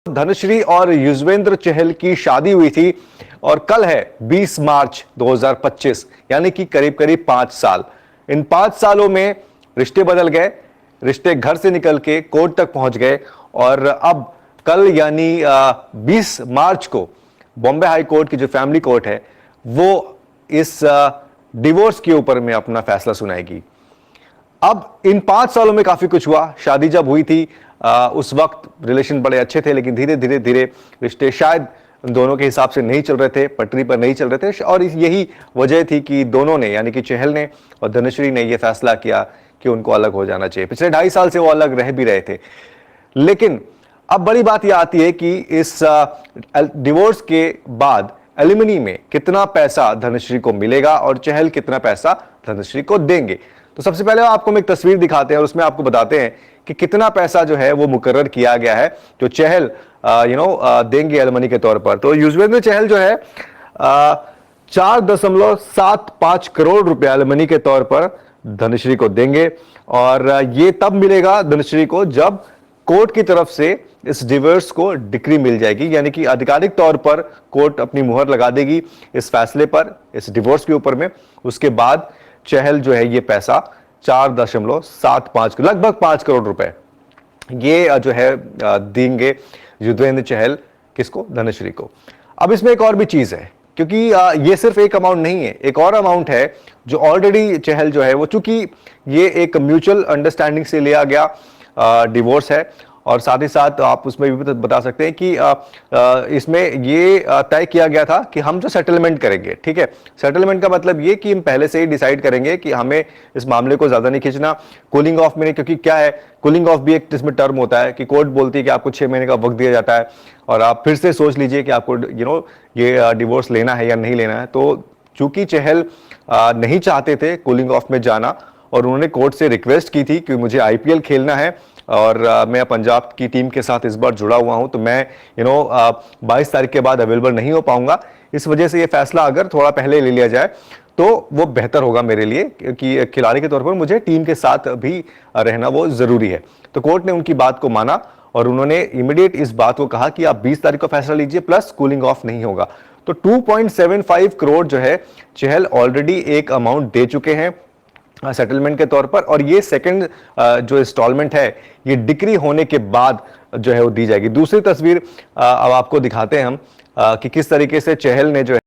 धनश्री और युजवेंद्र चहल की शादी हुई थी और कल है 20 मार्च 2025, यानी कि करीब करीब 5 साल। इन 5 सालों में रिश्ते बदल गए, रिश्ते घर से निकल के कोर्ट तक पहुंच गए और अब कल यानी 20 मार्च को बॉम्बे हाई कोर्ट की जो फैमिली कोर्ट है वो इस डिवोर्स के ऊपर में अपना फैसला सुनाएगी। अब इन 5 सालों में काफी कुछ हुआ। शादी जब हुई थी उस वक्त रिलेशन बड़े अच्छे थे, लेकिन धीरे धीरे धीरे रिश्ते शायद दोनों के हिसाब से नहीं चल रहे थे, पटरी पर नहीं चल रहे थे और यही वजह थी कि दोनों ने, यानी कि चहल ने और धनश्री ने यह फैसला किया कि उनको अलग हो जाना चाहिए। पिछले 2.5 साल से वो अलग रह भी रहे थे, लेकिन अब बड़ी बात यह आती है कि इस डिवोर्स के बाद एलिमनी में कितना पैसा धनश्री को मिलेगा और चहल कितना पैसा धनश्री को देंगे। तो सबसे पहले आपको हम एक तस्वीर दिखाते हैं और उसमें आपको बताते हैं कि कितना पैसा जो है वो मुकर्रर किया गया है जो चहल देंगे एलिमनी के तौर पर। तो युजवेंद्र चहल जो है 4.75 करोड़ रुपए एलिमनी के तौर पर धनश्री को देंगे और ये तब मिलेगा धनश्री को जब कोर्ट की तरफ से इस डिवोर्स को डिक्री मिल जाएगी, यानी कि आधिकारिक तौर पर कोर्ट अपनी मुहर लगा देगी इस फैसले पर, इस डिवोर्स के ऊपर में। उसके बाद चहल जो है ये पैसा 4.75 लगभग 5 करोड़ रुपए ये जो है देंगे युजवेंद्र चहल किसको, धनश्री को। अब इसमें एक और भी चीज है, क्योंकि ये सिर्फ एक अमाउंट नहीं है, एक और अमाउंट है जो ऑलरेडी चहल जो है वो, चूंकि ये एक म्यूचुअल अंडरस्टैंडिंग से लिया गया डिवोर्स है और साथ ही साथ आप उसमें भी बता सकते हैं कि इसमें ये तय किया गया था कि हम जो सेटलमेंट करेंगे, ठीक है, सेटलमेंट का मतलब ये कि हम पहले से ही डिसाइड करेंगे कि हमें इस मामले को ज्यादा नहीं खींचना, कूलिंग ऑफ में नहीं, क्योंकि क्या है कूलिंग ऑफ भी एक इसमें टर्म होता है कि कोर्ट बोलती है कि आपको 6 महीने का वक्त दिया जाता है और आप फिर से सोच लीजिए कि आपको ये डिवोर्स लेना है या नहीं लेना है। तो चूंकि चहल नहीं चाहते थे कूलिंग ऑफ में जाना और उन्होंने कोर्ट से रिक्वेस्ट की थी कि मुझे आईपीएल खेलना है और मैं पंजाब की टीम के साथ इस बार जुड़ा हुआ हूं, तो मैं 22 तारीख के बाद अवेलेबल नहीं हो पाऊंगा, इस वजह से ये फैसला अगर थोड़ा पहले ले लिया जाए तो वो बेहतर होगा मेरे लिए, क्योंकि खिलाड़ी के तौर पर मुझे टीम के साथ भी रहना वो जरूरी है। तो कोर्ट ने उनकी बात को माना और उन्होंने इमीडिएट इस बात को कहा कि आप 20 तारीख को फैसला लीजिए, प्लस कूलिंग ऑफ नहीं होगा। तो 2.75 करोड़ जो है चहल ऑलरेडी एक अमाउंट दे चुके हैं सेटलमेंट के तौर पर, और ये सेकंड जो इंस्टॉलमेंट है ये डिक्री होने के बाद जो है वो दी जाएगी। दूसरी तस्वीर अब आपको दिखाते हैं हम कि किस तरीके से चहल ने जो है